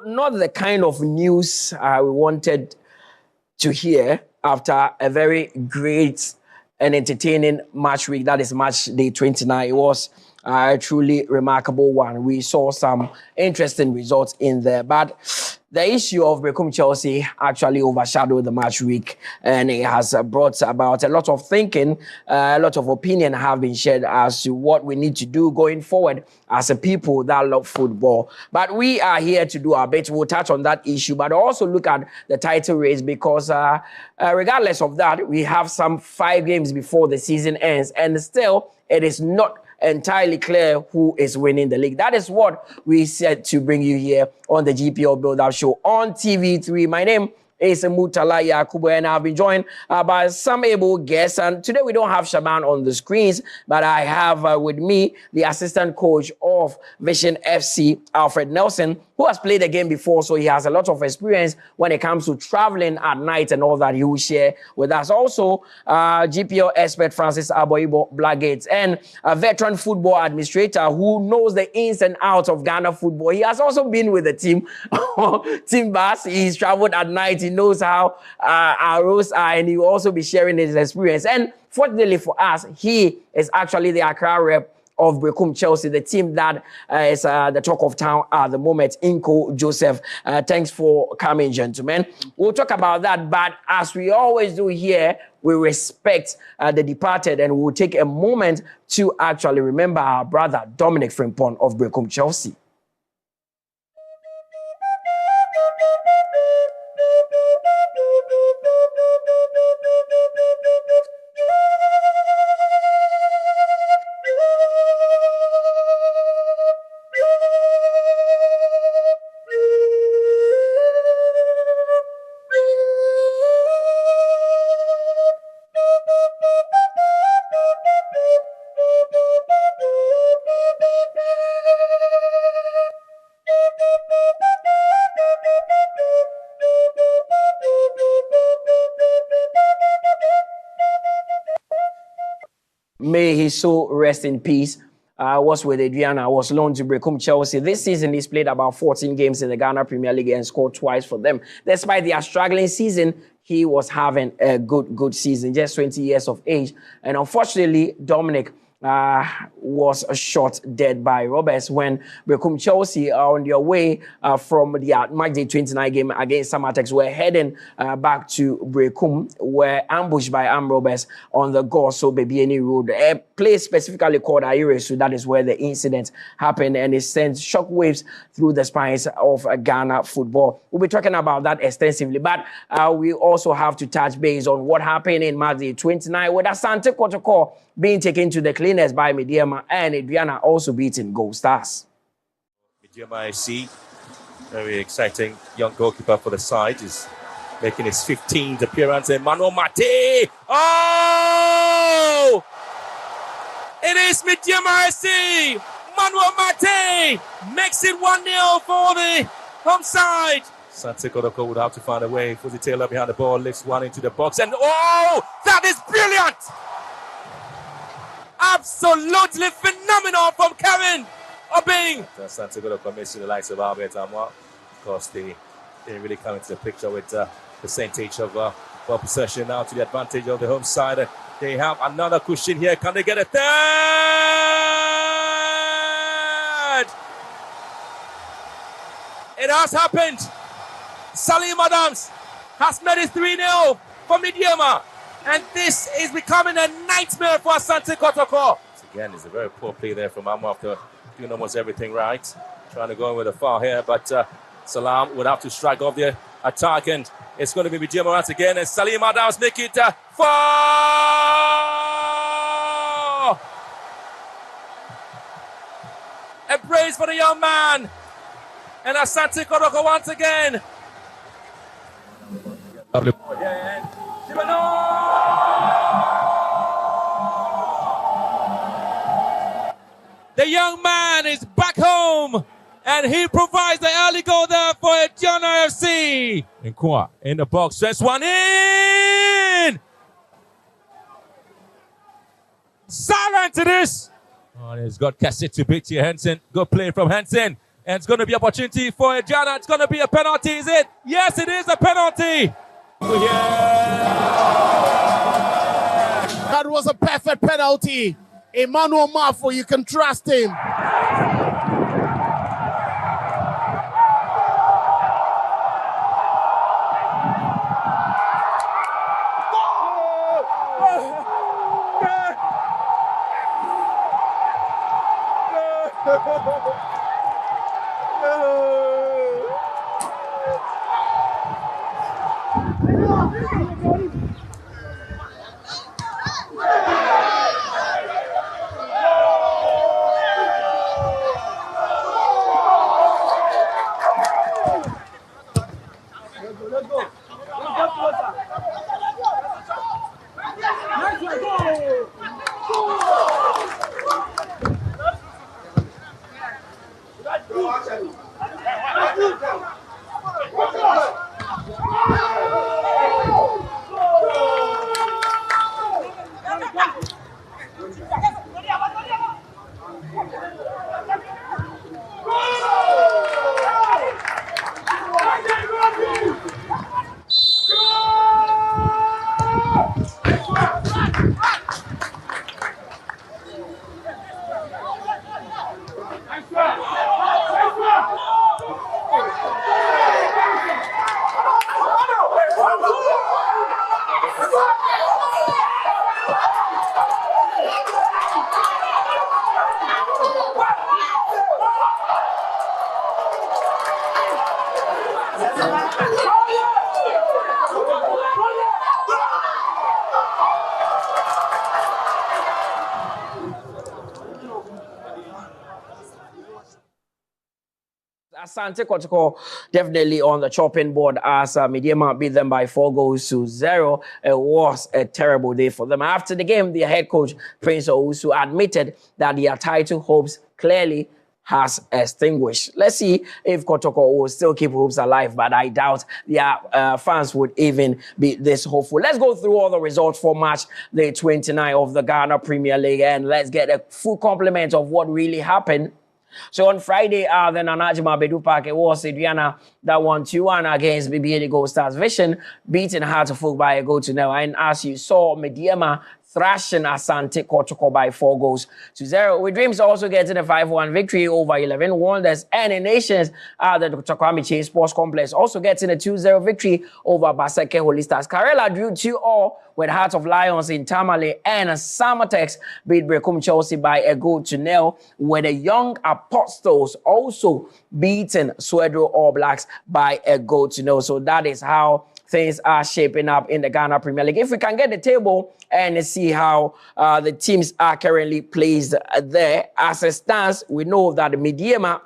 not the kind of news we wanted to hear after a very great and entertaining match week. That is match day 29. It was a truly remarkable one. We saw some interesting results in there, but the issue of Berekum Chelsea actually overshadowed the match week, and it has brought about a lot of thinking, a lot of opinion have been shared as to what we need to do going forward as a people that love football. But we are here to do our bit. We'll touch on that issue, but also look at the title race because regardless of that, we have some 5 games before the season ends, and still it is not entirely clear who is winning the league. That is what we said to bring you here on the GPL Build-Up Show on TV3. My name is Mutala Yakubu, and I've been joined by some able guests. And today we don't have Shaban on the screens, but I have with me the assistant coach of Vision FC, Alfred Nelson, who has played the game before, so he has a lot of experience when it comes to traveling at night and all that he will share with us. Also, GPL expert Francis Aboibo Blackgates, and a veteran football administrator who knows the ins and outs of Ghana football. He has also been with the team, Team Bass. He's traveled at night. He knows how our roads are, and he will also be sharing his experience. And fortunately for us, he is actually the Accra rep of Berekum Chelsea, the team that is the talk of town at the moment. Inko Joseph, thanks for coming, gentlemen. We'll talk about that, but as we always do here, we respect the departed, and we'll take a moment to actually remember our brother Dominic Frimpong of Berekum Chelsea. May his soul rest in peace. Was with Aduana, was loaned to Berekum Chelsea. This season, he's played about 14 games in the Ghana Premier League and scored twice for them. Despite their struggling season, he was having a good season, just 20 years of age. And unfortunately, Dominic was shot dead by robbers when Berekum Chelsea are on their way from the match day 29 game against Samatex. Were heading back to Berekum, were ambushed by armed robbers on the Gorso Bebieni Road, a place specifically called Airesu. That is where the incident happened, and it sent shockwaves through the spines of Ghana football. We'll be talking about that extensively, but we also have to touch base on what happened in match day 29 with Asante Kotoko being taken to the cleaners by Medeama, and Aduana also beating Gold Stars. Medeama, I see, very exciting young goalkeeper for the side, is making his 15th appearance. Emmanuel Mate! Oh! It is Medeama, I see! Manuel Mate makes it 1-0 for the home side. Asante Kotoko would have to find a way for the tailor behind the ball, lifts one into the box, and oh! That is brilliant! Absolutely phenomenal from Kevin Obing. Asante Kotoko missing the likes of Albert Amwa. Of course, they didn't really come into the picture with percentage of ball possession now to the advantage of the home side. They have another cushion here. Can they get a third? It has happened. Salim Adams has made it 3-0 for Medeama. And this is becoming a nightmare for Asante Kotoko. Again, it's a very poor play there from Amo after doing almost everything right. Trying to go in with a foul here, but Salam would have to strike off the attack, and it's going to be Medeama once again, and Salim Adams make it 4! A praise for the young man. And Asante Kotoko once again. The young man is back home, and he provides the early goal there for Aduana FC. Nkwa in the box, first one in! Silent to this! Oh, he's got Kasset to beat here, Henson. Good play from Henson. And it's going to be opportunity for Aduana. It's going to be a penalty, is it? Yes, it is a penalty. That was a perfect penalty. Emmanuel Mafo, you can trust him. Asante Kotoko definitely on the chopping board as Medeama beat them by 4-0. It was a terrible day for them. After the game, their head coach, Prince Owusu, admitted that their title hopes clearly has extinguished. Let's see if Kotoko will still keep hopes alive, but I doubt their fans would even be this hopeful. Let's go through all the results for match day 29 of the Ghana Premier League, and let's get a full complement of what really happened. So on Friday, the Nanajima Bedu Park, it was Aduana that won 2-1 against BBA Gold Stars Vision, beating Hartlepool by a goal to nil. And as you saw, Medeama thrashing Asante Kotoko by 4-0. With Dreams also getting a 5-1 victory over 11 Wonders, and in Nations, the Takwame Chase Sports Complex also getting a 2-0 victory over Baseke Holy Stars. Karela drew 2-2 with Heart of Lions in Tamale, and Samatex beat Brekum Chelsea by a goal to nil, with the Young Apostles also beating Swedro All Blacks by a goal to nil. So that is how things are shaping up in the Ghana Premier League. If we can get the table and see how the teams are currently placed there, as it stands, we know that the Medeama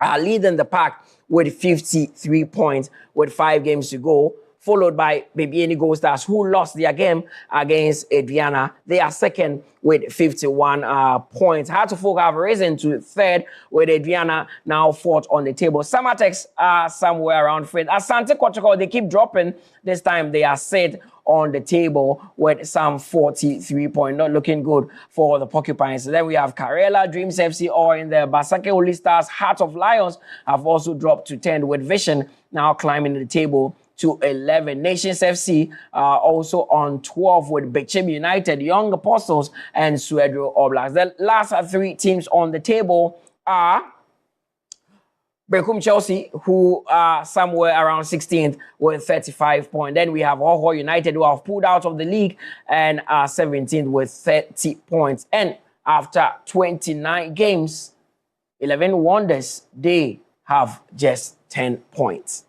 are leading the pack with 53 points with 5 games to go, followed by BBA Gold Stars, who lost their game against Aduana. They are second with 51 points. Hartlepool have risen to third, with Aduana now fourth on the table. Samatex are somewhere around fifth. Asante Kotoko, they keep dropping. This time they are set on the table with some 43 points. Not looking good for the Porcupines. Then we have Karela, Dreams FC, all in there. Basake Holy Stars, Heart of Lions have also dropped to 10, with Vision now climbing the table to 11. Nations FC also on 12, with Bechem United, Young Apostles, and Swedro All Blacks. The last 3 teams on the table are Brekum Chelsea, who are somewhere around 16th with 35 points. Then we have Hoho United, who have pulled out of the league and are 17th with 30 points. And after 29 games, 11 Wonders, they have just 10 points.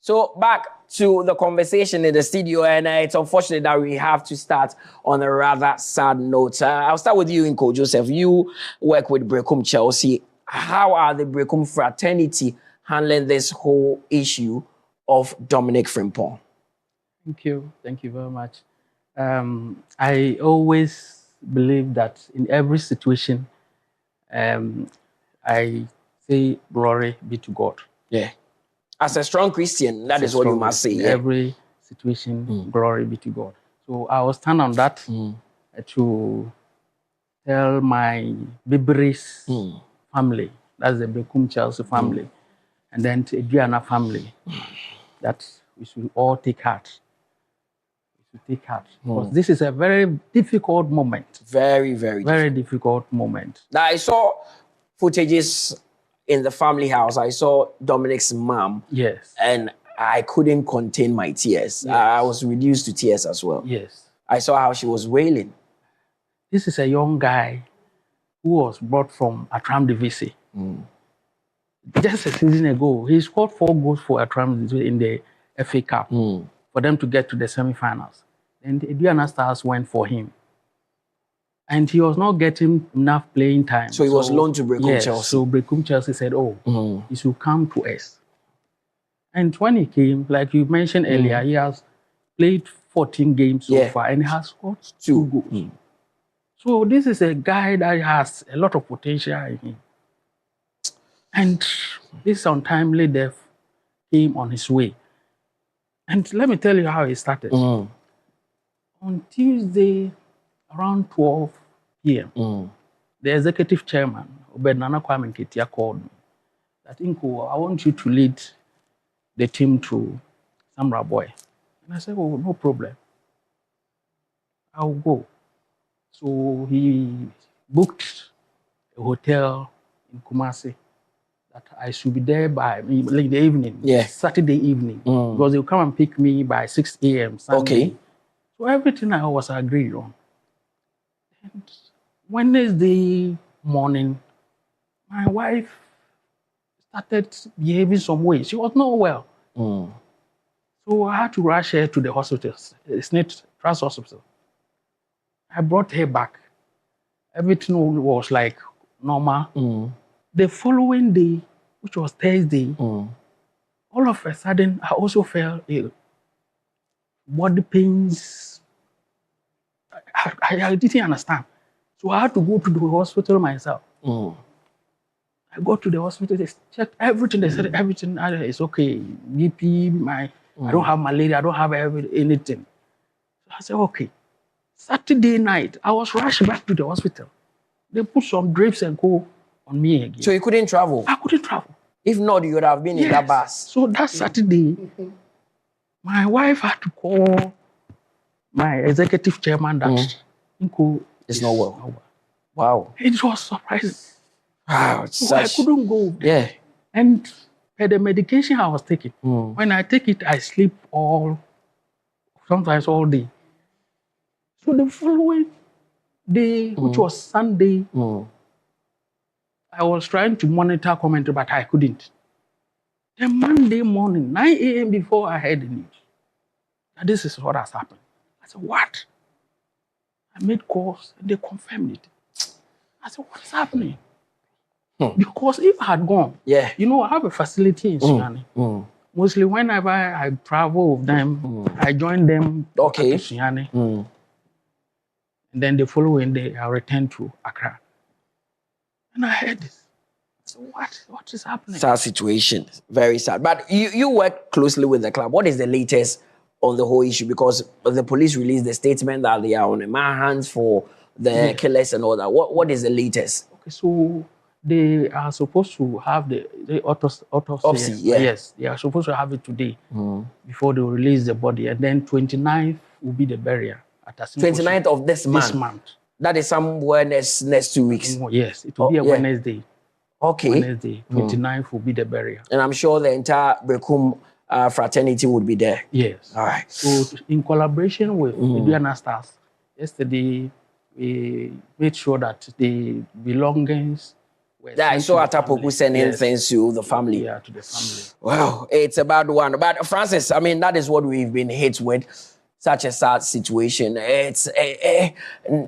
So back to the conversation in the studio, and it's unfortunate that we have to start on a rather sad note. I'll start with you, Inko Joseph. You work with Brekum Chelsea. How are the Brekum fraternity handling this whole issue of Dominic Frimpong? Thank you very much. I always believe that in every situation, I say glory be to God. Yeah. As a strong Christian, that is what you must say. In every situation, glory be to God. So I will stand on that to tell my Bibris family That's the Bekum Chelsea family. And then the Aduana family. That we should all take heart. We should take heart. Because this is a very difficult moment. Very, very difficult moment. Now, I saw footages in the family house. I saw Dominic's mom. Yes. And I couldn't contain my tears. I was reduced to tears as well. Yes. I saw how she was wailing. This is a young guy who was brought from Atram Divisi. Just a season ago, he scored 4 goals for Atram Divisi in the FA Cup for them to get to the semi-finals. And the Aduana Stars went for him. And he was not getting enough playing time. So he was loaned to Bekum Chelsea. So Bekum Chelsea said, he should come to us. And when he came, like you mentioned earlier, he has played 14 games so far and he has scored 2 goals. So this is a guy that has a lot of potential in him. And this untimely death came on his way. And let me tell you how it started. On Tuesday, around 12 p.m., the executive chairman, Nana Kwame Nketia, called me that, Inko, I want you to lead the team to Samra Boy. And I said, oh, no problem. I'll go. So he booked a hotel in Kumasi that I should be there by like the evening, Saturday evening, because they'll come and pick me by 6 a.m. Sunday. Okay. So everything I was agreed on. And Wednesday morning, my wife started behaving some way. She was not well. So I had to rush her to the hospital, Snit Trust Hospital. I brought her back. Everything was like normal. The following day, which was Thursday, all of a sudden, I also felt ill. Body pains. I didn't understand. So I had to go to the hospital myself. I got to the hospital, they checked everything. They said everything is okay. BP, I don't have malaria, I don't have anything. So I said, okay. Saturday night, I was rushed back to the hospital. They put some drips and co on me again. So you couldn't travel? I couldn't travel. If not, you would have been in that bus. So that Saturday, my wife had to call my executive chairman that Inko is not well. Wow. It was surprising. Wow. So I couldn't go. Yeah. And the medication I was taking, when I take it, I sleep sometimes all day. So the following day, which was Sunday, I was trying to monitor commentary, but I couldn't. Then Monday morning, 9 a.m. before I heard the news, that this is what has happened. I said, what? I made calls and they confirmed it. I said, what is happening? Because if I had gone, you know, I have a facility in Sunyani. Mostly whenever I travel with them, I join them to Sunyani. And then the following day, I returned to Accra. And I heard this. So what is happening? Sad situation. Very sad. But you work closely with the club. What is the latest on the whole issue? Because the police released the statement that they are on a manhunt for the killers and all that. What is the latest? Okay, so they are supposed to have the autopsy. Yes, they are supposed to have it today before they release the body. And then 29th will be the burial. 29th of this month? This month. That is somewhere next 2 weeks? Yes, it will be a Wednesday. Okay. Wednesday, 29th will be the burial. And I'm sure the entire Bekum fraternity would be there. Yes. All right. So in collaboration with Aduana Stars, yesterday we made sure that the belongings were I saw Atapoku sending things to the family. Yeah, to the family. Wow, it's a bad one. But Francis, I mean, that is what we've been hit with. Such a sad situation. It's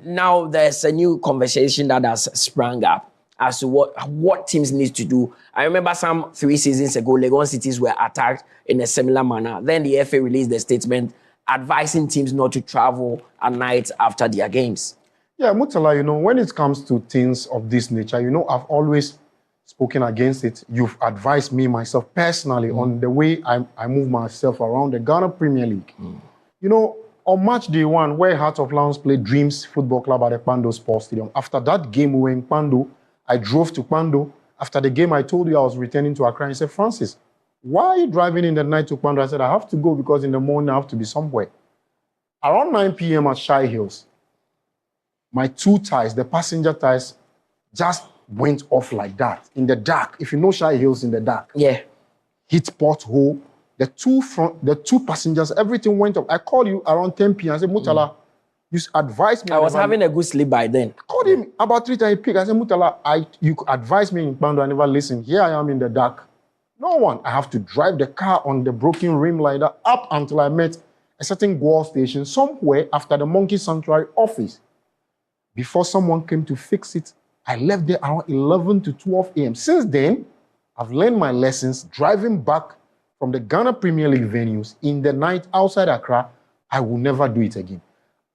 now there's a new conversation that has sprung up as to what teams need to do. I remember some 3 seasons ago, Legon cities were attacked in a similar manner. Then the FA released a statement advising teams not to travel at night after their games. Yeah, Mutala, you know, when it comes to things of this nature, you know, I've always spoken against it. You've advised me myself personally on the way I move myself around the Ghana Premier League. You know, on match day 1, where Heart of Lions played Dreams Football Club at the Pando Sports Stadium, after that game we were in Pando, I drove to Pando. After the game, I told you I was returning to Accra. He said, Francis, why are you driving in the night to Kpando? I said, I have to go because in the morning I have to be somewhere. Around 9 p.m. at Shy Hills, my two tires, the passenger tires, just went off like that in the dark. If you know Shy Hills in the dark. Yeah. Hit pothole. The two passengers, everything went off. I called you around 10 p.m. I said, Mutala, you advised me. I was having a good sleep by then. I called him about 3 times. He picked. I said, Mutala, you advised me in Kpando. I never listened. Here I am in the dark. No one. I have to drive the car on the broken rim like that up until I met a certain Goal station somewhere after the Monkey Sanctuary office. Before someone came to fix it, I left there around 11 to 12 a.m. Since then, I've learned my lessons driving back from the Ghana Premier League venues in the night outside Accra. I will never do it again.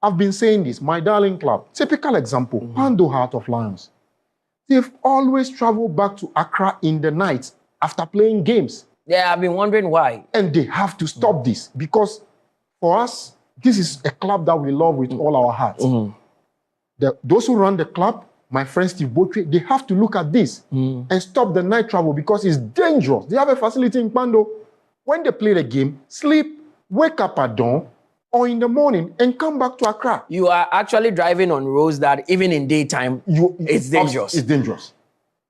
I've been saying this, my darling club, typical example, Kpando Heart of Lions. They've always traveled back to Accra in the night after playing games. Yeah, I've been wondering why. And they have to stop this because for us, this is a club that we love with all our hearts. Those who run the club, my friend Steve Botry, they have to look at this and stop the night travel because it's dangerous. They have a facility in Kpando. When they play the game, sleep, wake up at dawn or in the morning and come back to Accra. You are actually driving on roads that even in daytime, it's dangerous. It's dangerous.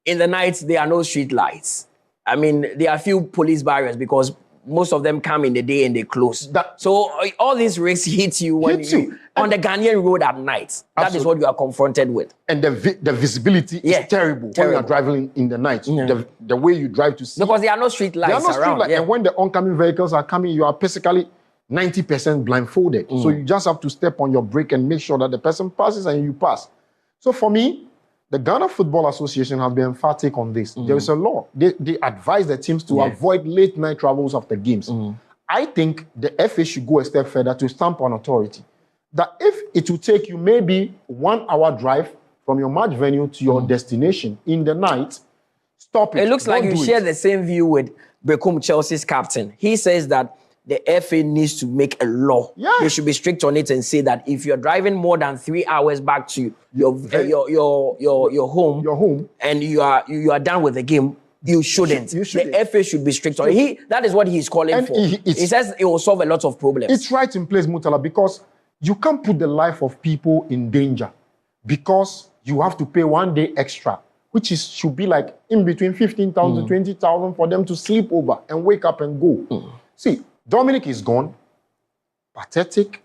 In the night, there are no street lights. I mean, there are few police barriers because most of them come in the day and they close. So all these risks hit you when you on the Ghanaian road at night. That is what you are confronted with. And the visibility is terrible when you are driving in the night. The way you drive to see. Because there are no street lights around. Street lights. And when the oncoming vehicles are coming, you are basically 90% blindfolded. So you just have to step on your brake and make sure that the person passes and you pass. So for me, the Ghana Football Association has been emphatic on this. There is a law. They advise the teams to avoid late night travels after games. I think the FA should go a step further to stamp on authority that if it will take you maybe 1 hour drive from your match venue to your destination in the night, stop it. It looks like you share the same view with Bekum, Chelsea's captain. He says that the FA needs to make a law. They should be strict on it and say that if you're driving more than 3 hours back to your home, and you are done with the game, you shouldn't. The FA should be strict on it. That is what he's calling for. He says it will solve a lot of problems. It's right in place, Mutala, because you can't put the life of people in danger because you have to pay 1 day extra, which should be like in between 15,000 to 20,000 for them to sleep over and wake up and go. See, Dominic is gone. Pathetic.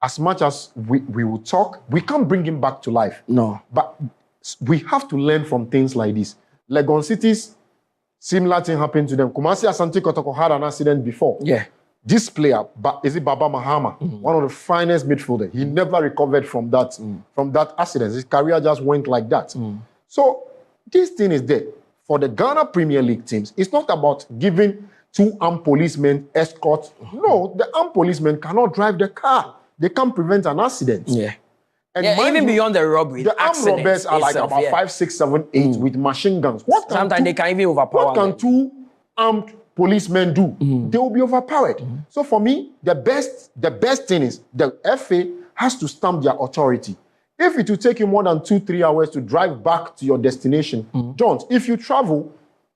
As much as we will talk, we can't bring him back to life. No. But we have to learn from things like this. Legon Cities, similar thing happened to them. Kumasi Asante Kotoko had an accident before. Yeah. This player, is it Baba Mahama, one of the finest midfielders, he never recovered from that accident. His career just went like that. So this thing is there. For the Ghana Premier League teams, it's not about giving 2 armed policemen escort. No, the armed policemen cannot drive the car. They can't prevent an accident. And even beyond the robbery, the armed robbers are like about 5, 6, 7, 8 with machine guns. Sometimes they can even overpower. What can 2 armed policemen do? They will be overpowered. So for me, the best thing is the FA has to stamp their authority. If it will take you more than 2-3 hours to drive back to your destination, don't. If you travel,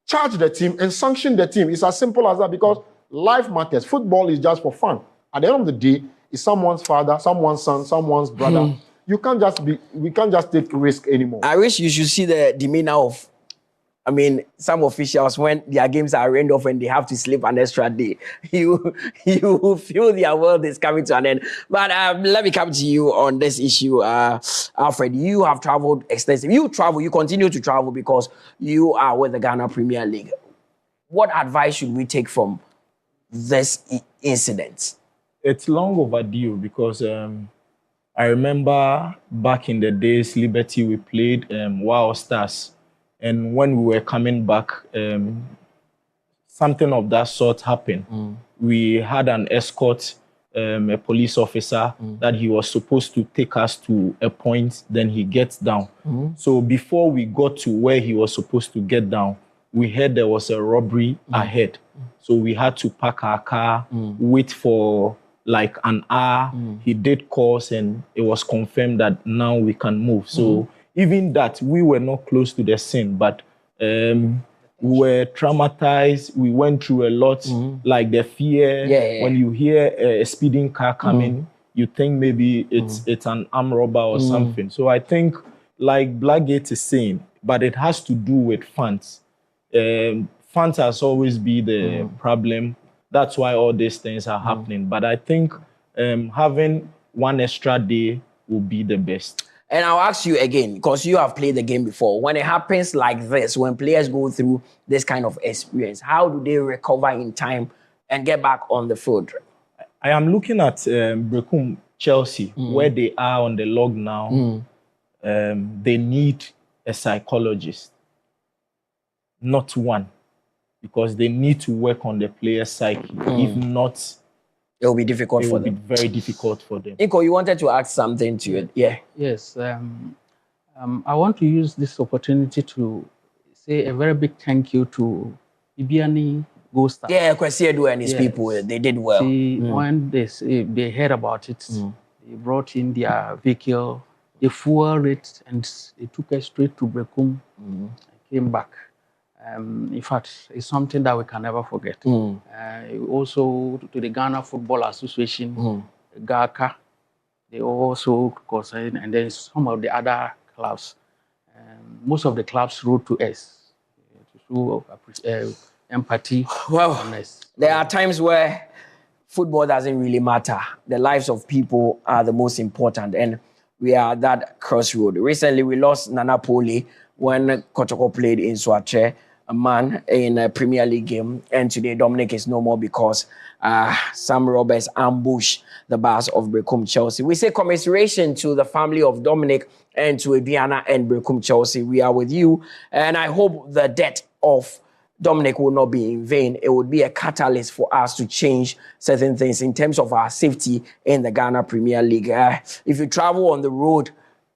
charge the team and sanction the team. It's as simple as that because life matters. Football is just for fun. At the end of the day, it's someone's father, someone's son, someone's brother. We can't just take risk anymore. I wish you should see the demeanor of, some officials when their games are rained off and they have to sleep an extra day. You feel their world is coming to an end. But let me come to you on this issue, Alfred. You have traveled extensively. You continue to travel because you are with the Ghana Premier League. What advice should we take from this incident? It's long overdue because I remember back in the days, Liberty, we played Wow Stars. And when we were coming back, something of that sort happened. We had an escort, a police officer, that he was supposed to take us to a point, then he gets down. So before we got to where he was supposed to get down, we heard there was a robbery ahead. So we had to park our car, wait for like an hour. He did calls and it was confirmed that now we can move. So even that, we were not close to the scene, but We were traumatized. We went through a lot, like the fear. When you hear a speeding car coming, you think maybe it's an armed robber or something. So I think, like Blackgate is saying, but it has to do with funds. Funds has always been the problem. That's why all these things are happening. But I think having one extra day will be the best. And I'll ask you again, because you have played the game before. When it happens like this, when players go through this kind of experience, how do they recover in time and get back on the field? I am looking at Brekum Chelsea, where they are on the log now. They need a psychologist, not one, because they need to work on the player's psyche. If not, it will be difficult for them. It will be very difficult for them. Iko, you wanted to add something to it. Yeah. Yes. I want to use this opportunity to say a very big thank you to Ibiani Gold Stars. Yeah, Kwesi Edu and his people, they did well. See, when they heard about it, they brought in their vehicle, they fueled it, and they took us straight to Brekum and came back. In fact, it's something that we can never forget. Also, to the Ghana Football Association, GACA, they also concerned, and then some of the other clubs. Most of the clubs wrote to us to show empathy. Well, there are times where football doesn't really matter. The lives of people are the most important, and we are at that crossroad. Recently, we lost Nana Poli when Kotoko played in Swatche, a man in a Premier League game, and today Dominic is no more because some robbers ambushed the bars of Brekum Chelsea. We say commiseration to the family of Dominic and to Aduana and Brekum Chelsea. We are with you, and I hope the death of Dominic will not be in vain. It would be a catalyst for us to change certain things in terms of our safety in the Ghana Premier League. If you travel on the road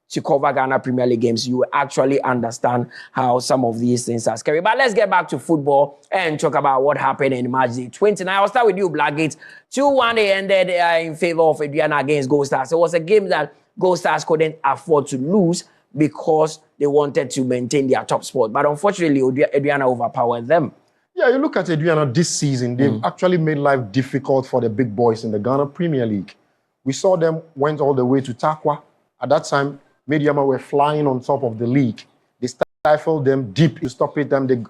to cover Ghana Premier League games, you will actually understand how some of these things are scary. But let's get back to football and talk about what happened in match day 29. I'll start with you, Blackgate. 2-1, they ended in favor of Aduana against Gold Stars. It was a game that Gold Stars couldn't afford to lose because they wanted to maintain their top spot. But unfortunately, Aduana overpowered them. Yeah, you look at Aduana this season, they've actually made life difficult for the big boys in the Ghana Premier League. We saw them went all the way to Takwa. At that time, Medeama were flying on top of the league. They stifled them deep to stop it. Them the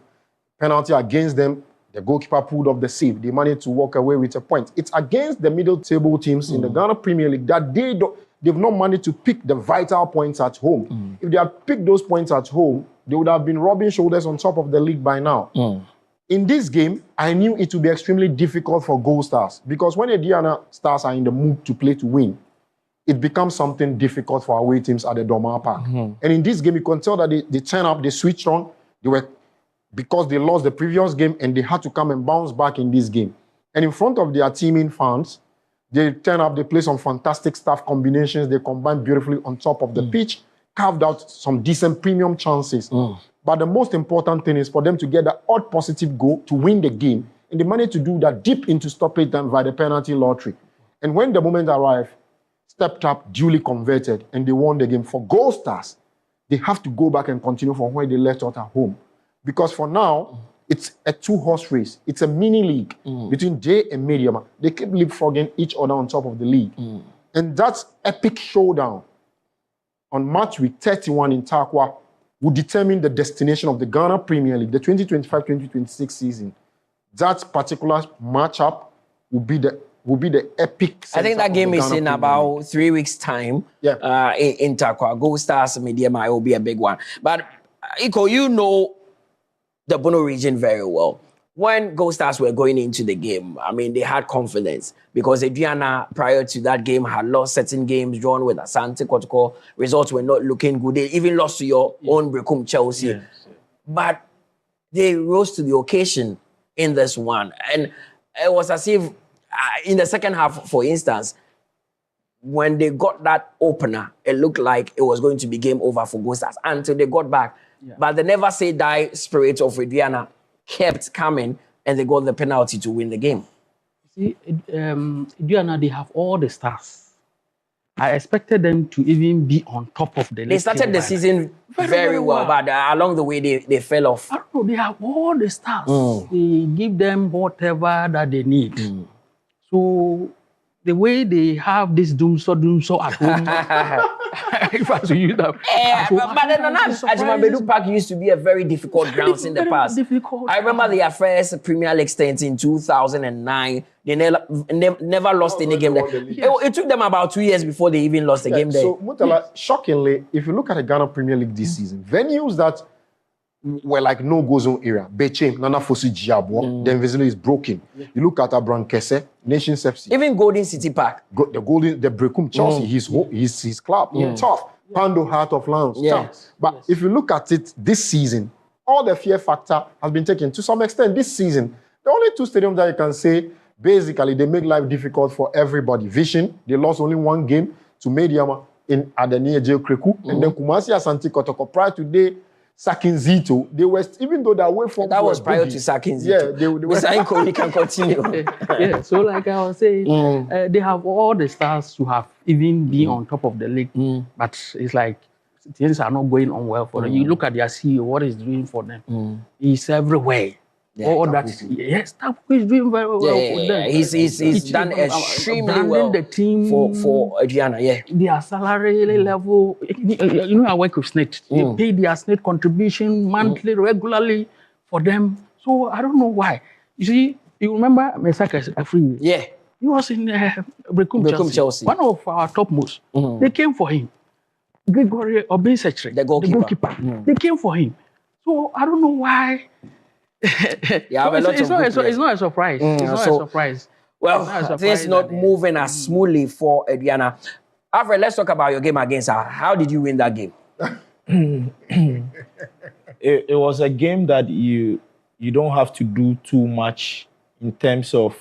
penalty against them. The goalkeeper pulled off the save. They managed to walk away with a point. It's against the middle table teams in the Ghana Premier League that they've not managed to pick the vital points at home. If they had picked those points at home, they would have been rubbing shoulders on top of the league by now. In this game, I knew it would be extremely difficult for Gold Stars because when Aduana Stars are in the mood to play to win, it becomes something difficult for away teams at the Doma Park. And in this game, you can tell that they turn up, they switched on. Because they lost the previous game and they had to come and bounce back in this game. And in front of their teaming fans, they turn up, they play some fantastic staff combinations, they combine beautifully on top of the pitch, carved out some decent premium chances. But the most important thing is for them to get that odd positive goal to win the game. And they managed to do that deep into stoppage time via the penalty lottery. And when the moment arrived, stepped up, duly converted, and they won the game. For Gold Stars, they have to go back and continue from where they left out at home. Because for now, it's a two-horse race. It's a mini league between J and Medeama. They keep leapfrogging each other on top of the league. And that epic showdown on match week 31 in Takwa will determine the destination of the Ghana Premier League, the 2025-2026 season. That particular matchup will be the epic. I think that game is in about 3 weeks' time. Yeah. In Takwa. Gold Stars, Medeama, it will be a big one. But Iko, you know the Bono region very well. When Gold Stars were going into the game, I mean, they had confidence because Aduana, prior to that game, had lost certain games, drawn with Asante Kotoko. Results were not looking good. They even lost to your own Brekum Chelsea. Yes. But they rose to the occasion in this one. And it was as if, in the second half, for instance, when they got that opener, it looked like it was going to be game over for Gold Stars until they got back. Yeah. But the never say die spirit of Aduana kept coming and they got the penalty to win the game. See, Aduana, they have all the stars. I expected them to even be on top of the league. They started the season very well, but along the way they fell off. I don't know, they have all the stars. They give them whatever that they need. So the way they have this doomso at home, if I should use that. But then Ajimabedu Park used to be a very difficult ground in the past. I remember their first Premier League stint in 2009. They never lost any game there. It took them about 2 years before they even lost a game there. So, Mutala, shockingly, if you look at the Ghana Premier League this season, venues that were like no-go zone area, Beche, Nana Fosu Jiabo, the Invisible is broken. You look at Abrankese, Nations FC. Even Golden City Park. The Brekum, Chelsea, his club, tough. Pando, Heart of Lions, tough. But if you look at it this season, all the fear factor has been taken. To some extent, this season, the only two stadiums that you can say, basically, they make life difficult for everybody. Vision, they lost only one game to Medeama at the near J. Kreku. And then Kumasi Asante Kotoko. Prior to day, sacking Zito, they were, even though that way from that was prior to sacking Zito. Yeah, they were. We can continue. Yeah, so like I was saying, they have all the stars to have even been on top of the league, but it's like things are not going on well for them. You look at their CEO, what he's doing for them. He's everywhere. All that, yes, Tapu is doing very well for them. He's done extremely well the team for Aduana, Their salary level, you know, I work with SNET. They pay their SNET contribution monthly, regularly for them. So I don't know why. You see, you remember Mesaka Afri? Yeah. He was in Brekum Chelsea. One of our topmost. They came for him. Gregory Obinsechre, the goalkeeper. They came for him. So I don't know why. It's not a surprise. It's not a surprise. Well, things not moving as smoothly for Aduana. Alfred, let's talk about your game against her. How did you win that game? It was a game that you don't have to do too much in terms of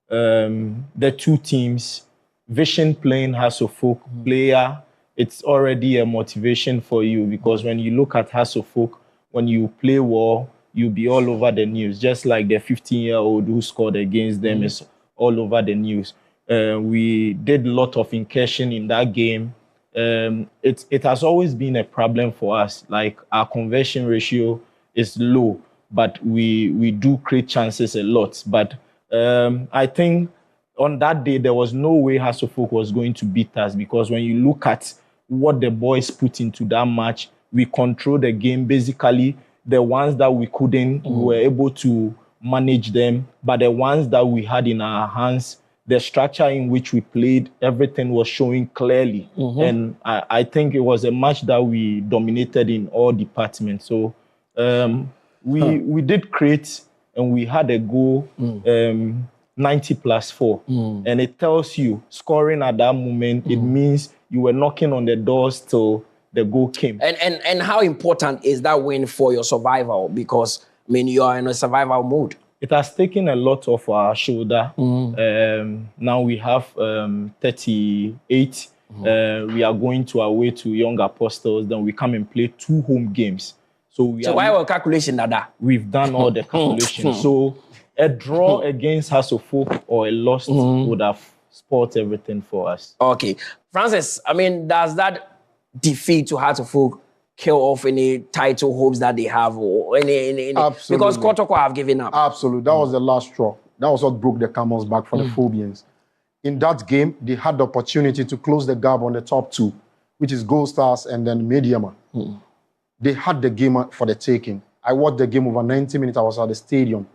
the two teams. Vision playing Hasselhoff player, it's already a motivation for you, because when you look at Hasselhoff, when you play well, you'll be all over the news, just like the 15-year-old who scored against them is all over the news. We did a lot of incursion in that game. It has always been a problem for us. Like, our conversion ratio is low, but we do create chances a lot. But I think on that day, there was no way Hasselhoff was going to beat us, because when you look at what the boys put into that match, we controlled the game. Basically, the ones that we couldn't, we were able to manage them. But the ones that we had in our hands, the structure in which we played, everything was showing clearly. And I think it was a match that we dominated in all departments. So we did create, and we had a goal, 90+4. And it tells you, scoring at that moment, it means you were knocking on the doors till the goal came. And how important is that win for your survival? Because, I mean, you are in a survival mode. It has taken a lot of our shoulder. Now we have 38. We are going to our way to Young Apostles. Then we come and play 2 home games. So why were calculation that? We've done all the calculations. So a draw against Hasselhoff or a loss would have spoiled everything for us. Okay. Francis, I mean, does that defeat to Hasselhoff kill off any title hopes that they have, or any Absolutely. Because Kotoko have given up? Absolutely. That was the last straw. That was what broke the camel's back for the Phobians. In that game, they had the opportunity to close the gap on the top 2, which is Gold Stars and then Medeama. They had the game for the taking. I watched the game over 90 minutes. I was at the stadium.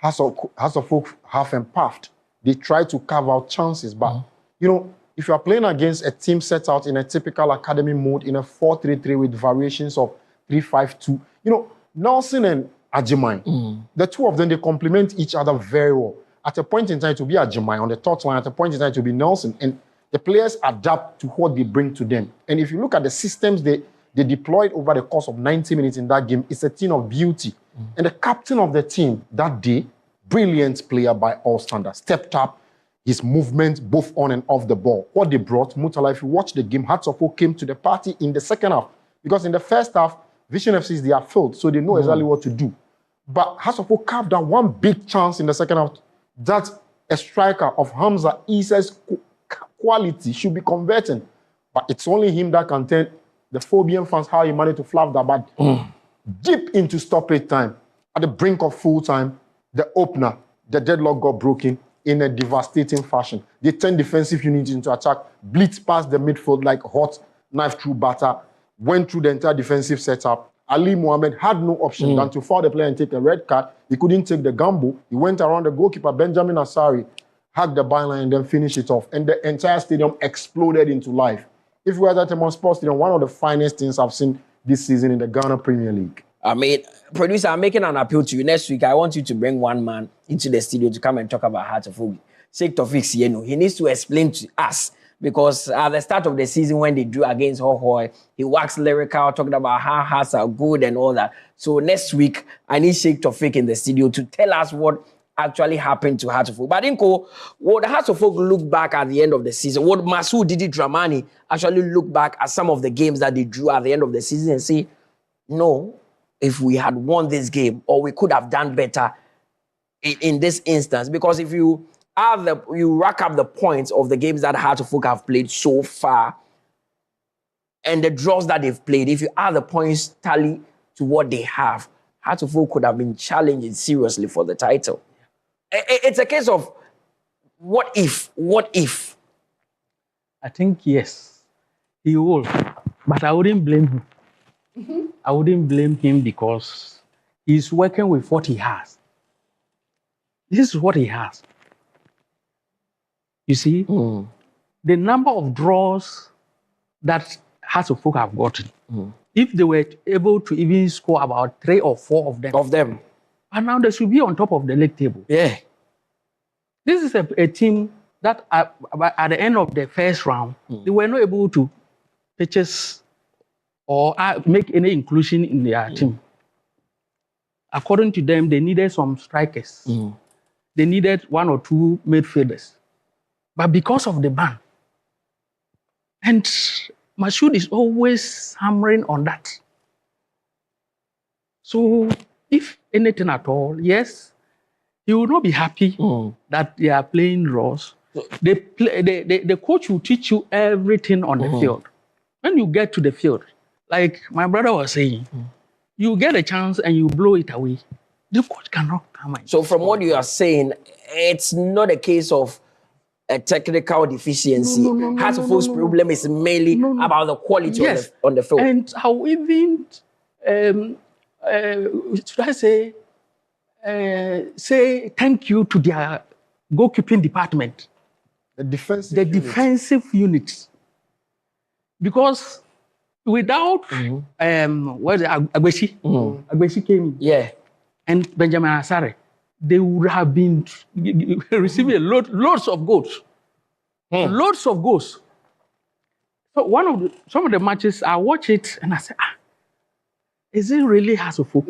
Hasselhoff half and puffed. They tried to carve out chances, but you know, if you are playing against a team set out in a typical academy mode in a 4-3-3 with variations of 3-5-2, you know, Nelson and Ajimai, the two of them, they complement each other very well. At a point in time, it will be Ajimai on the third line. At a point in time, it will be Nelson. And the players adapt to what they bring to them. And if you look at the systems they deployed over the course of 90 minutes in that game, it's a team of beauty. And the captain of the team that day, brilliant player by all standards, stepped up his movement both on and off the ball. What they brought, Mutala, if you watch the game, Hasselhoff came to the party in the second half. Because in the first half, Vision FCs, they are filled, so they know exactly what to do. But Hasselhoff carved out one big chance in the second half that a striker of Hamza Issa's quality should be converting. But it's only him that can tell the Phobian fans how he managed to fluff that. But deep into stoppage time, at the brink of full time, the opener, the deadlock got broken in a devastating fashion. They turned defensive units into attack, blitzed past the midfield like hot knife through butter, went through the entire defensive setup. Ali Mohammed had no option than to foul the player and take a red card. He couldn't take the gamble. He went around the goalkeeper, Benjamin Asari, hugged the byline and then finished it off. And the entire stadium exploded into life. If we were at the Sports Stadium, one of the finest things I've seen this season in the Ghana Premier League. I mean, producer, I'm making an appeal to you. Next week, I want you to bring one man into the studio to come and talk about Heart of Oak. Sheikh Tofik Sieno. He needs to explain to us, because at the start of the season when they drew against Hohoy, he waxed lyrical, talking about how hearts are good and all that. So next week, I need Sheikh Tofik in the studio to tell us what actually happened to Heart of Oak. But Inko, would Heart of Oak look back at the end of the season? Would Masoud Didi Dramani actually look back at some of the games that they drew at the end of the season and say, no, if we had won this game, or we could have done better in this instance? Because if you rack up the points of the games that Heart of Oak have played so far and the draws that they've played, if you add the points tally to what they have, Heart of Oak could have been challenging seriously for the title. It's a case of what if? I think yes, he will, but I wouldn't blame him. I wouldn't blame him because he's working with what he has. This is what he has. You see, the number of draws that Hearts of Oak have gotten, if they were able to even score about 3 or 4 of them, and now they should be on top of the league table. Yeah. This is a team that at the end of the first round, they were not able to purchase or make any inclusion in their team. According to them, they needed some strikers. They needed 1 or 2 midfielders. But because of the ban, and Masoud is always hammering on that. So if anything at all, yes, he will not be happy that they are playing draws. The coach will teach you everything on the field. When you get to the field, like my brother was saying, you get a chance and you blow it away. The coach cannot come in. So from what you are saying, it's not a case of a technical deficiency. Heart of Oak's problem is mainly about the quality on the field. And how even, should I say thank you to their goalkeeping department. The defensive units. Because without Agbeshi, Agbeshi came in. Yeah. And Benjamin Asare, they would have been receiving loads of goals. Loads of goals. So some of the matches, I watch it and I say, is it really Hearts of Oak?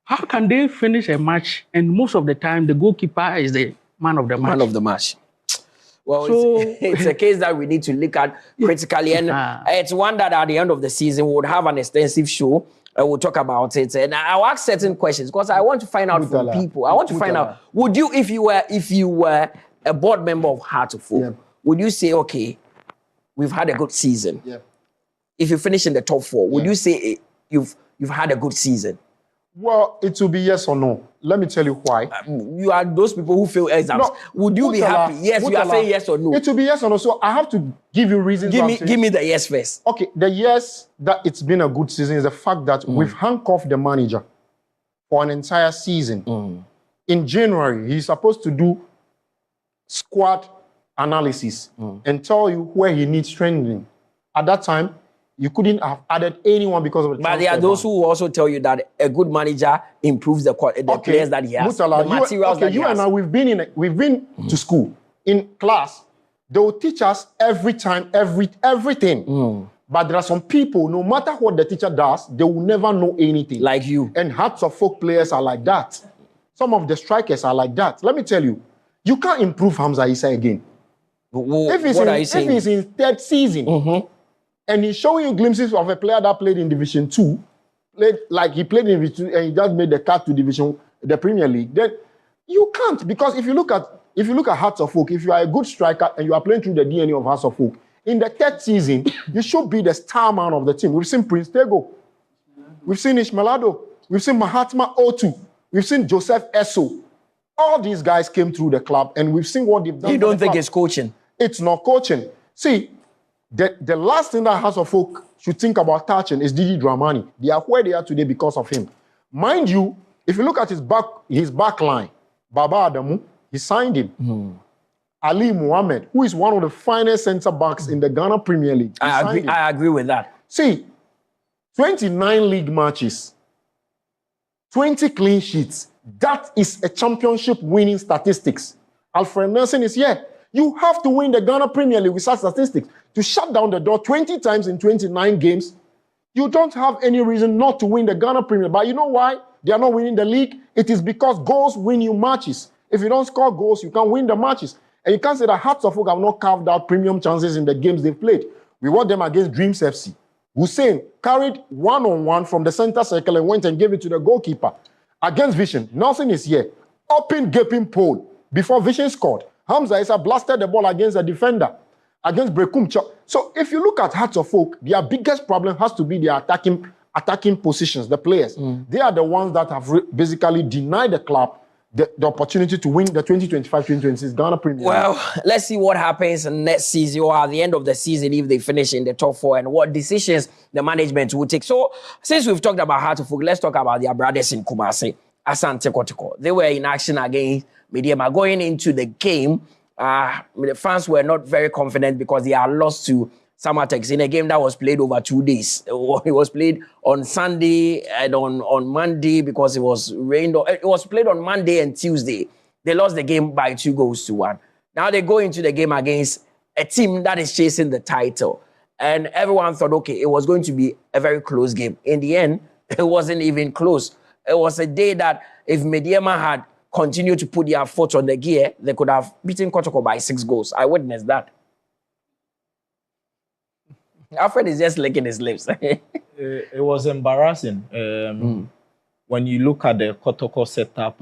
How can they finish a match and most of the time the goalkeeper is the man of the match? Man of the match. Well, it's a case that we need to look at critically. And it's one that at the end of the season we would have an extensive show. We'll talk about it. And I'll ask certain questions because I want to find out from people. I want to find out, would you, if you were a board member of Heart of Oak, would you say, okay, we've had a good season? Yeah. If you finish in the top 4, would you say you've had a good season? Well, it will be yes or no. Let me tell you why. You are those people who fail exams. No, would you be happy? Yes, you are saying yes or no. It will be yes or no. So I have to give you reasons. Give me the yes first. Okay, the yes that it's been a good season is the fact that we've handcuffed the manager for an entire season. In January, he's supposed to do squad analysis and tell you where he needs strengthening. At that time, you couldn't have added anyone because of the But there are those who also tell you that a good manager improves the players that he has, the materials that he has. You and I, we've been to school. In class, they will teach us everything. But there are some people, no matter what the teacher does, they will never know anything. Like you. And Hearts of Oak players are like that. Some of the strikers are like that. Let me tell you, you can't improve Hamza Issa again. If he's in 3rd season, and he's showing you glimpses of a player that played in Division 2, he played in Division 2 and he just made the cut to the Premier League, then you can't. Because if you look at if you look at Hearts of Oak, if you are a good striker and you are playing through the DNA of Hearts of Oak, in the 3rd season, you should be the star man of the team. We've seen Prince Tego. We've seen Ishmaelado. We've seen Mahatma Otu. We've seen Joseph Esso. All these guys came through the club, and we've seen what they've done. You don't think it's coaching? It's not coaching. See, the last thing that House of Folk should think about touching is Didi Dramani. They are where they are today because of him. Mind you, if you look at his back line, Baba Adamu, he signed him. Ali Muhammad, who is one of the finest centre backs in the Ghana Premier League. I agree with that. See, 29 league matches, 20 clean sheets. That is a championship winning statistics. Alfred Nelson is here. You have to win the Ghana Premier League with such statistics. To shut down the door 20 times in 29 games, you don't have any reason not to win the Ghana Premier League. But you know why they are not winning the league? It is because goals win you matches. If you don't score goals, you can't win the matches. And you can't say that Hearts of Oak have not carved out premium chances in the games they've played. We watched them against Dreams FC. Hussein carried one-on-one from the center circle and went and gave it to the goalkeeper. Against Vision, Nelson is here. Open gaping pole before Vision scored. Hamza Issa blasted the ball against the defender, against Brekum. So if you look at Hearts of Oak, their biggest problem has to be their attacking positions, the players. They are the ones that have basically denied the club the opportunity to win the 2025-2026 Ghana Premier League. Well, let's see what happens next season or at the end of the season if they finish in the top 4 and what decisions the management will take. So, since we've talked about Hearts of Oak, let's talk about their brothers in Kumasi, Asante Kotoko. They were in action against Medeama. Going into the game, the fans were not very confident because they are lost to Samatex in a game that was played over 2 days. It was played on Sunday and on Monday because it was rained. It was played on Monday and Tuesday. They lost the game by 2-1. Now they go into the game against a team that is chasing the title. And everyone thought, okay, it was going to be a very close game. In the end, it wasn't even close. It was a day that if Medeama had continued to put their foot on the gear, they could have beaten Kotoko by 6 goals. I witnessed that. Alfred is just licking his lips. It was embarrassing. When you look at the Kotoko setup,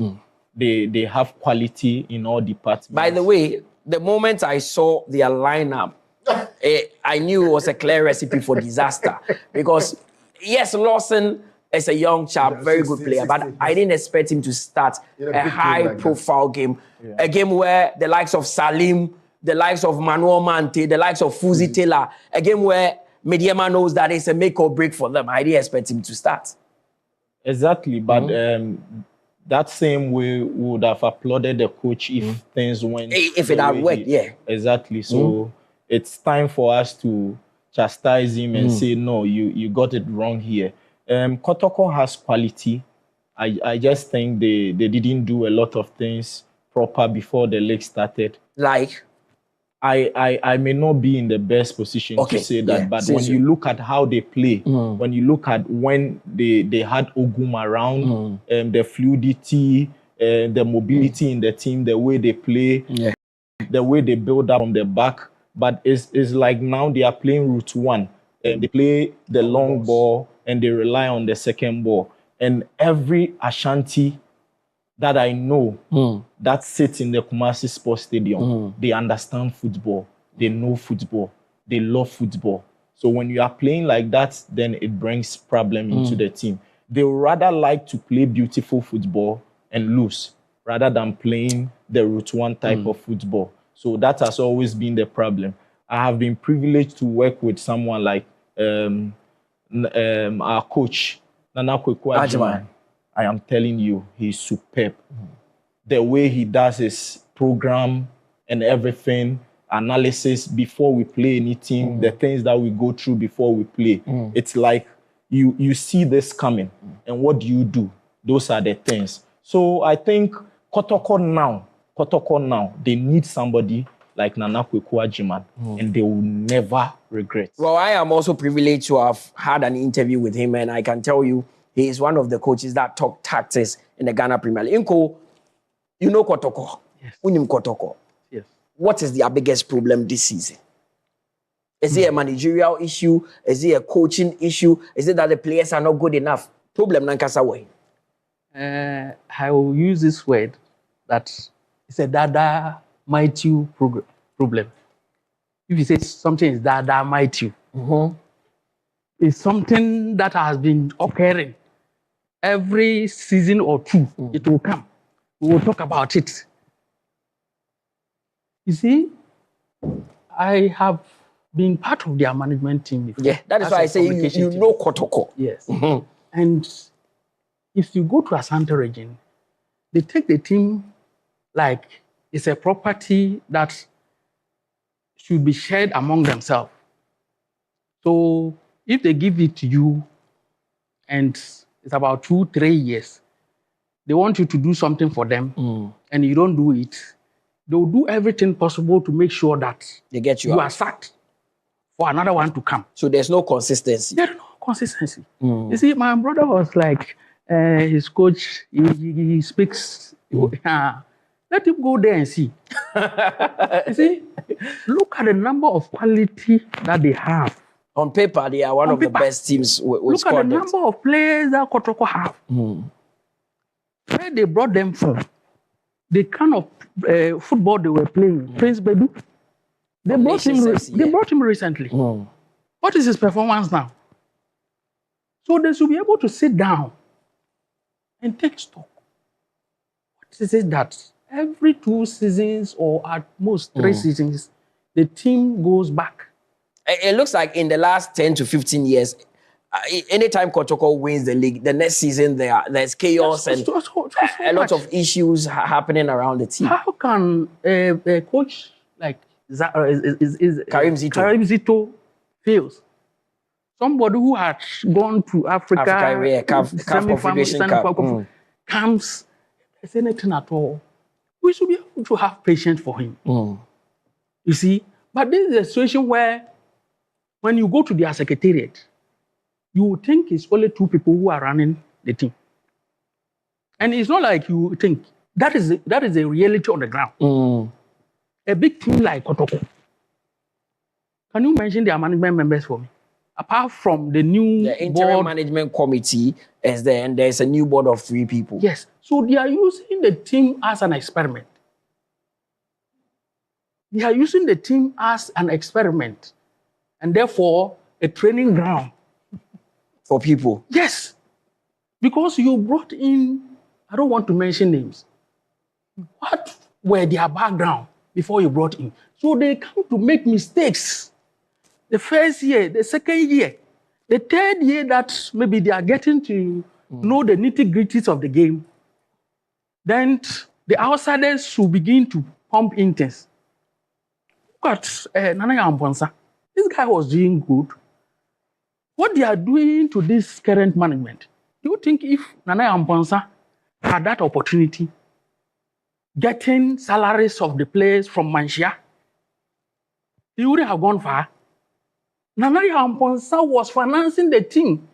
they have quality in all departments. By the way, the moment I saw their lineup, I knew it was a clear recipe for disaster. Because, yes, Lawson is a young chap, very good player, but I didn't expect him to start a high-profile game. A game where the likes of Salim, the likes of Manuel Mante, the likes of Fuzi Taylor, a game where Medeama knows that it's a make or break for them. I didn't expect him to start. Exactly, but that same way would have applauded the coach if things went... If it had worked, yeah. Exactly, so it's time for us to chastise him and say, no, you got it wrong here. Kotoko has quality. I just think they didn't do a lot of things proper before the league started. Like? I may not be in the best position to say that, but when you look at how they play, when you look at when they had Ogum around, the fluidity, the mobility in the team, the way they play, the way they build up from the back, but it's like now they are playing route 1. They play the long ball and they rely on the second ball. And every Ashanti that I know that sits in the Kumasi Sports Stadium, they understand football, they know football, they love football. So when you are playing like that, then it brings problem into the team. They would rather like to play beautiful football and lose rather than playing the route 1 type of football. So that has always been the problem. I have been privileged to work with someone like our coach, Nana Kweku Ajiman. I am telling you, he's superb. The way he does his program and everything, analysis before we play anything, the things that we go through before we play. It's like you see this coming, and what do? Those are the things. So I think Kotoko now, they need somebody like Nana Kweku Ajiman, and they will never regret. Well, I am also privileged to have had an interview with him, and I can tell you, he is one of the coaches that talk tactics in the Ghana Premier League. Inko, you know Kotoko. Yes. Unim Kotoko. Yes. What is their biggest problem this season? Is it a managerial issue? Is it a coaching issue? Is it that the players are not good enough? Problem Nankasa way. I will use this word that it's a Dada Matthew problem. If you say something is Dada Matthew, it's something that has been occurring every season or two. It will come. We will talk about it. You see, I have been part of their management team before. Yeah, that is why I say you know Kotoko. Yes. And if you go to Asante region, they take the team like it's a property that should be shared among themselves. So if they give it to you and it's about 2-3 years, they want you to do something for them and you don't do it, they'll do everything possible to make sure that they get you are sacked for another one to come. So there's no consistency. There's no consistency. You see, my brother was like, his coach, he speaks, let him go there and see. You see, look at the number of quality that they have. On paper, they are one of the best teams with look at the number of players that Kotoko have. Where they brought them from, the kind of football they were playing, Prince Bedu, they brought him recently. What is his performance now? So they should be able to sit down and take stock. What is it that every 2 seasons or at most 3 seasons, the team goes back? It looks like in the last 10 to 15 years, anytime Kotoko wins the league, the next season there's chaos and a lot of issues happening around the team. How can a coach like Karim Zito fails? Somebody who had gone to Africa CAF Confederation Cup, comes, there's anything at all. We should be able to have patience for him. You see, but this is a situation where when you go to their secretariat, you would think it's only 2 people who are running the team. And it's not like you think. That is a reality on the ground. A big team like Kotoko. Can you mention their management members for me? Apart from the interim management committee is there, and there's a new board of 3 people. Yes. So they are using the team as an experiment. They are using the team as an experiment, and therefore a training ground for people. Yes. Because you brought in, I don't want to mention names. What were their background before you brought in? So they come to make mistakes. The first year, the second year, the third year that maybe they are getting to know the nitty-gritties of the game, then the outsiders should begin to pump intents. Look at Nana Yamponsa. This guy was doing good. What they are doing to this current management, do you think if Nana Yamponsa had that opportunity, getting salaries of the players from Manchia, he wouldn't have gone far? Nana Yamponsa was financing the team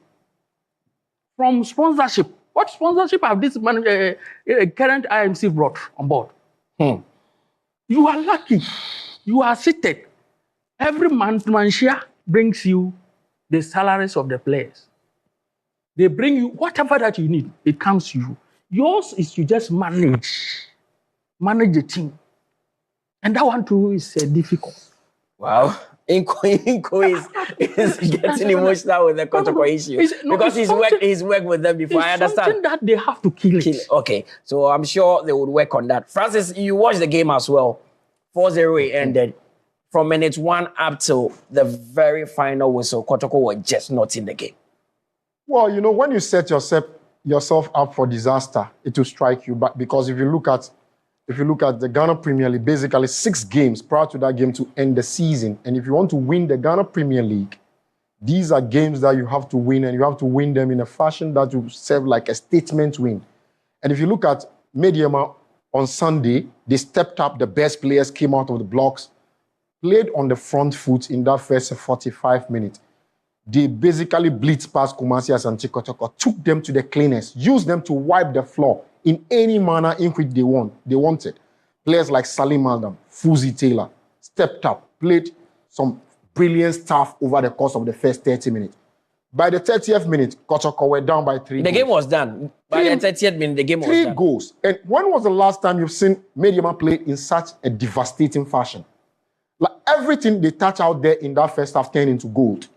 from sponsorship. What sponsorship have this current IMC brought on board? You are lucky. You are seated. Every month, Manchia brings you the salaries of the players. They bring you whatever that you need. It comes to you. Yours is to just manage the team. And that one too is difficult. Wow. Inko is getting emotional with the Kotoko issue. Because he's worked with them before. I understand. Something that they have to kill it. Okay. So I'm sure they would work on that. Francis, you watched the game as well. 4-0 it ended. From minute 1 up till the very final whistle, Kotoko were just not in the game. Well, you know, when you set yourself up for disaster, it will strike you back. Because if you look at the Ghana Premier League, basically 6 games prior to that game to end the season. And if you want to win the Ghana Premier League, these are games that you have to win, and you have to win them in a fashion that will serve like a statement win. And if you look at Medeama on Sunday, they stepped up. The best players came out of the blocks, played on the front foot in that first 45 minutes. They basically blitzed past Kumasi Asante Kotoko, took them to the cleaners, used them to wipe the floor in any manner in which they wanted. Players like Salim Adam, Fuzi Taylor stepped up, played some brilliant stuff over the course of the first 30 minutes. By the 30th minute, Kotoko were down by 3 The goals. game was done. By the 30th minute, the game was done. 3 goals. And when was the last time you've seen Medeama play in such a devastating fashion? Like everything they touch out there in that first half turned into gold.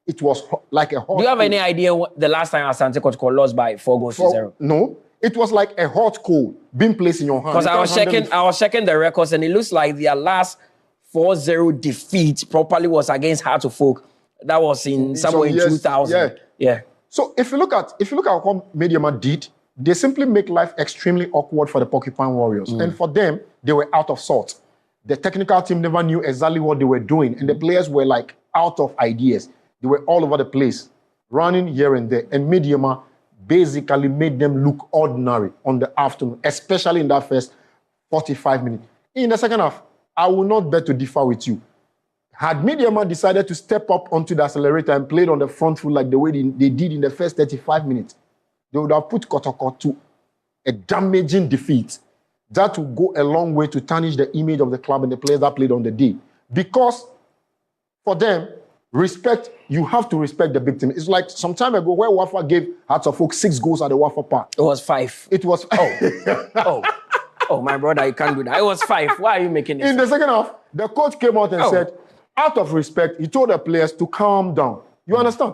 It was like a hot. Do you have any idea the last time Asante Kotoko lost by 4 goals to 0? No. It was like a hot coal being placed in your hand. Because I was checking the records and it looks like their last 4-0 defeat properly was against Heart of Folk. That was in somewhere in 2000. Yeah. So if you look at what Medeama did, they simply make life extremely awkward for the Porcupine Warriors. And for them, they were out of sorts. The technical team never knew exactly what they were doing. And the players were like out of ideas. They were all over the place, running here and there. And Medeama basically made them look ordinary on the afternoon, especially in that first 45 minutes. In the second half, I will not bet to differ with you. Had Medeama decided to step up onto the accelerator and played on the front foot like the way they did in the first 35 minutes, they would have put Kotoko to a damaging defeat. That will go a long way to tarnish the image of the club and the players that played on the day. Because for them, you have to respect the big team. It's like some time ago where Wafa gave Hearts of Folk 6 goals at the Wafa Park. It was 5. It was... Oh, my brother, you can't do that. It was 5. Why are you making this? In the second half, the coach came out and said, out of respect, he told the players to calm down. You understand?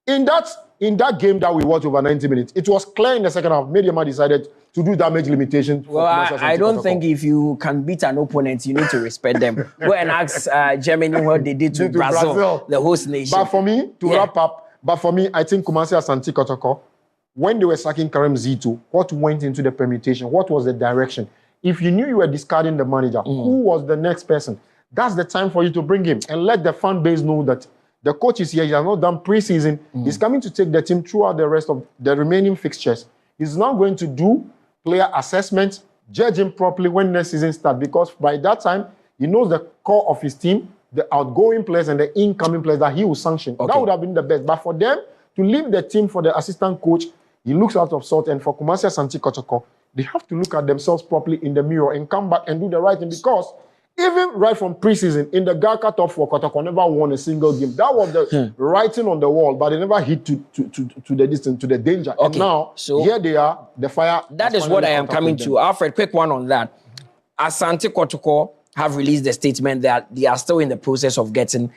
In that game that we watched over 90 minutes, it was clear in the second half, Medeama decided to do damage limitation. Well, I don't think if you can beat an opponent, you need to respect them. Go and ask Germany what they did to Brazil, the host nation. But for me, wrap up, I think Kumasi Asante Kotoko, when they were sacking Karim Zito, what went into the permutation? What was the direction? If you knew you were discarding the manager, who was the next person? That's the time for you to bring him and let the fan base know that the coach is here. He has not done preseason. He's coming to take the team throughout the rest of the remaining fixtures. He's now going to do player assessment, judge him properly when next season starts, because by that time, he knows the core of his team, the outgoing players and the incoming players that he will sanction. That would have been the best. But for them to leave the team for the assistant coach, he looks out of sort. And for Kumasi Asante Kotoko, they have to look at themselves properly in the mirror and come back and do the right thing, because even right from preseason, in the Gaka top 4, Kotoko never won a single game. That was the writing on the wall, but they never hit to the distance, to the danger. And now, here they are, the fire. That is what I am coming to. Alfred, quick one on that. Asante Kotoko have released the statement that they are still in the process of getting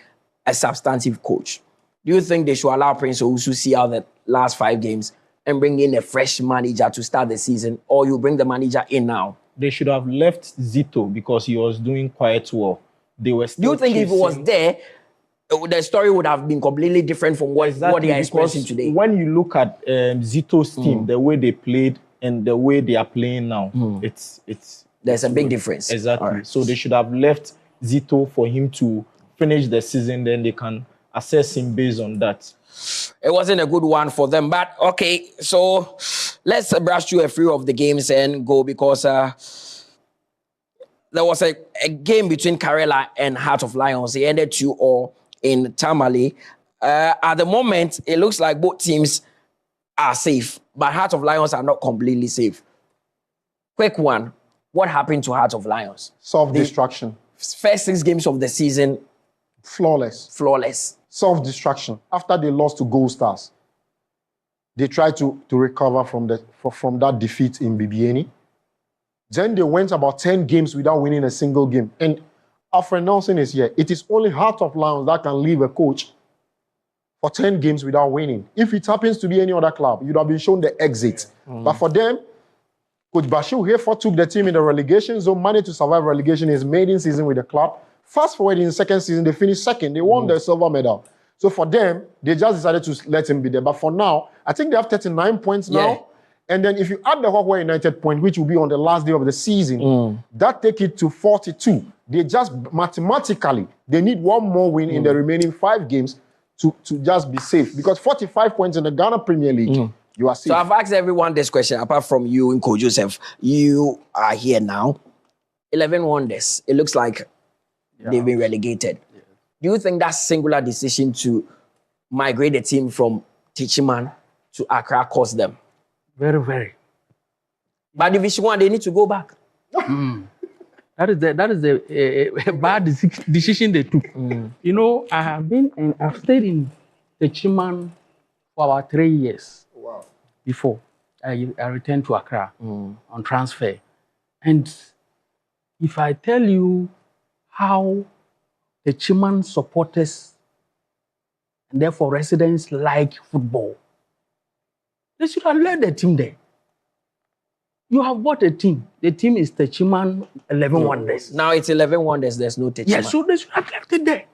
a substantive coach. Do you think they should allow Prince Owusu see out the last 5 games and bring in a fresh manager to start the season, or you bring the manager in now? They should have left Zito because he was doing quite well. They were still. Do you think if it was there, the story would have been completely different from what they are expressing today? When you look at Zito's team, the way they played and the way they are playing now, there's a big difference. Exactly. Right. So they should have left Zito for him to finish the season. Then they can assess him based on that. It wasn't a good one for them, but okay. So let's brush through a few of the games and go, because there was a game between Karela and Heart of Lions. It ended 2-2 in Tamale. At the moment, it looks like both teams are safe, but Heart of Lions are not completely safe. Quick one. What happened to Heart of Lions? Self-destruction. First 6 games of the season. Flawless. Self-destruction. After they lost to Gold Stars, they tried to recover from that defeat in BBN. Then they went about 10 games without winning a single game. And Alfred Nelson is here. It is only Heart of Lions that can leave a coach for 10 games without winning. If it happens to be any other club, you'd have been shown the exit. But for them, Coach Bashir Hayford took the team in the relegation zone, managed to survive relegation in his maiden season with the club. Fast forward in the second season, they finished second. They won the silver medal. So for them, they just decided to let him be there. But for now, I think they have 39 points now. Yeah. And then if you add the Hawkeye United point, which will be on the last day of the season, that take it to 42. They just mathematically, they need one more win in the remaining 5 games to just be safe. Because 45 points in the Ghana Premier League, you are safe. So I've asked everyone this question, apart from you and Coach Joseph. You are here now. 11 wonders. It looks like they've been relegated. Yeah. Do you think that singular decision to migrate the team from Techiman to Accra cost them? Very, very. But Division 1, they need to go back. That is a bad decision they took. You know, I've stayed in the chairman for about 3 years. Wow. Before I returned to Accra on transfer. And if I tell you how the chairman supporters and therefore residents like football, they should have led the team there. You have bought a team. The team is the Chiman 11 Wonders. Now it's 11 Wonders. There's no Techiman. Yes, so they should have left it there.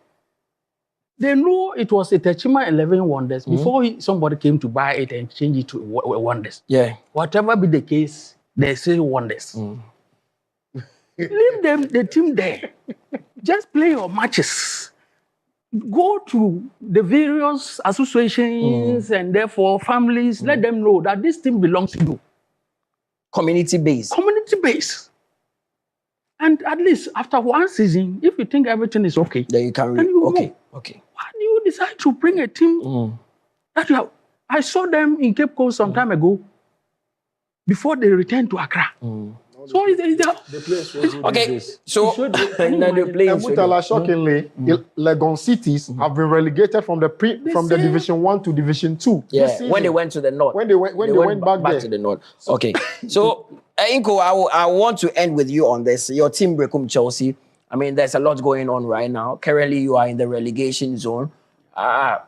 They know it was a Techiman 11 Wonders before somebody came to buy it and change it to Wonders. Yeah. Whatever be the case, they say Wonders. Leave them, the team there. Just play your matches. Go to the various associations and therefore families. Let them know that this team belongs to you. Community based. Community based. And at least after one season, if you think everything is okay, then you can okay. Why do you decide to bring a team that you have? I saw them in Cape Coast some time ago before they returned to Accra. So the place was okay. So the place shockingly, Legon cities have been relegated from the Division 1 to Division 2. Yeah, when they went to the north. When they went back to the north. Okay. So Inko, I want to end with you on this. Your team Brekum Chelsea. I mean, there's a lot going on right now. Currently, you are in the relegation zone. Are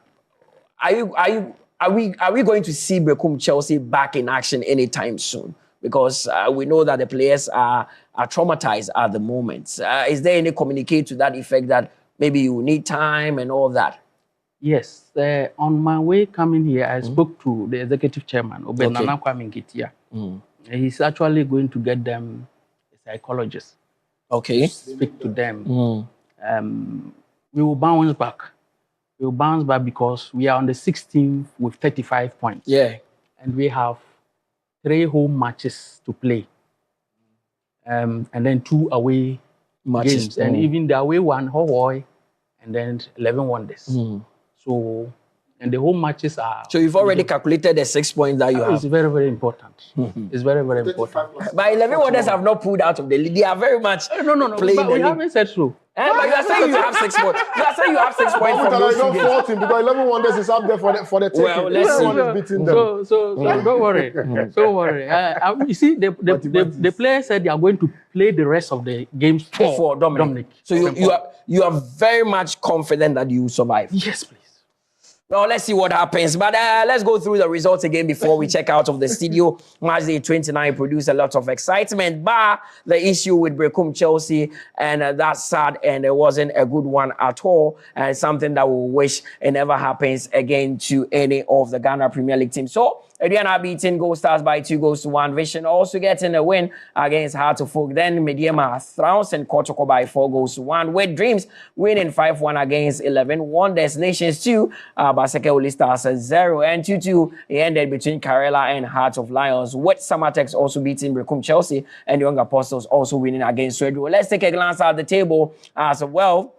we going to see Brekum Chelsea back in action anytime soon? Because we know that the players are traumatized at the moment. Is there any communique to that effect that maybe you need time and all that? Yes. On my way coming here, I spoke to the executive chairman, Obenana Kwame Nketia. He's actually going to get them a psychologist. Okay. To speak to them. We will bounce back. We will bounce back because we are on the 16th with 35 points. Yeah. And we have 3 home matches to play, and then 2 away games, and even the away one, Hawaii, and then 11 Wonders. So, and the home matches are. So you've already calculated the 6 points that you have. It's very, very important. It's very, very important. But 11 Wonders have not pulled out of the league. They are very much no. playing But the we league. haven't said so. But you are saying you have 6 points. You are saying you have 6 points from those 2 games. 14 because 11 Wonders is up there for the taking. Well, let's see. Everyone is beating them. So don't worry. Don't worry. You see, the players said they are going to play the rest of the games for Dominic. So you are very much confident that you will survive. Yes, please. Well, let's see what happens. But let's go through the results again before we check out of the studio. Match day 29 produced a lot of excitement, but the issue with Brekum Chelsea, and that's sad, and it wasn't a good one at all, and something that we wish it never happens again to any of the Ghana Premier League teams. So, Aduana beating Gold Stars by 2-1. Vision also getting a win against Heart of Folk. Then Medeama trouncing Kotoko by 4-1. With Dreams winning 5-1 against 11 Wonders. Nations 2, Baseke Oli Stars 0. And 2-2 it ended between Karela and Heart of Lions. With Samatex also beating Brekum Chelsea, and Young Apostles also winning against Swedro. Let's take a glance at the table as well,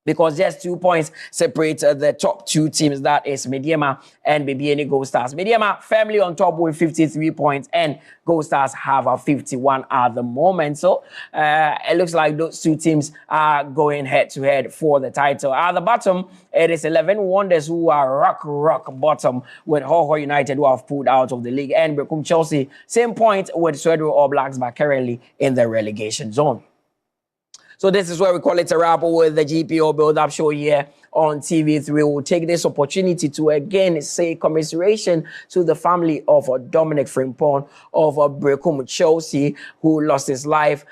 because just 2 points separate the top 2 teams. That is Medeama and BBN Gold Stars. Medeama firmly on top with 53 points, and Gold Stars have a 51 at the moment. So it looks like those 2 teams are going head-to-head for the title. At the bottom, it is 11 Wonders who are rock bottom, with Hoho United who have pulled out of the league, and Brekum Chelsea, same point with Swedro All Blacks, but currently in the relegation zone. So this is where we call it a wrap with the GPL build-up show here on TV3. We'll take this opportunity to again say commiseration to the family of Dominic Frimpong of Brekum Chelsea, who lost his life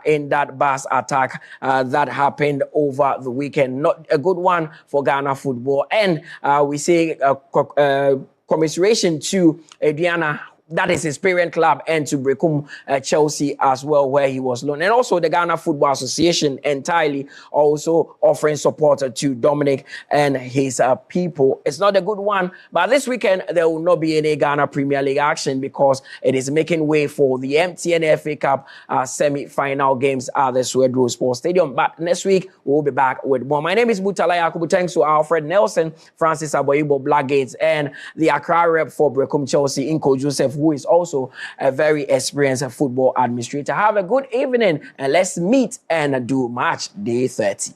in that bus attack that happened over the weekend. Not a good one for Ghana football. And we say commiseration to Aduana, that is his parent club, and to Brekum Chelsea as well, where he was loaned. And also the Ghana Football Association entirely also offering support to Dominic and his people. It's not a good one, but this weekend there will not be any Ghana Premier League action because it is making way for the MTN FA Cup semi-final games at the Swedro Sports Stadium. But next week, we'll be back with more. My name is Butala Yakubu. Thanks to Alfred Nelson, Francis Aboyibo Blackgates, and the Accra rep for Brekum Chelsea, Inko Joseph, who is also a very experienced football administrator. Have a good evening, and let's meet and do match day 30.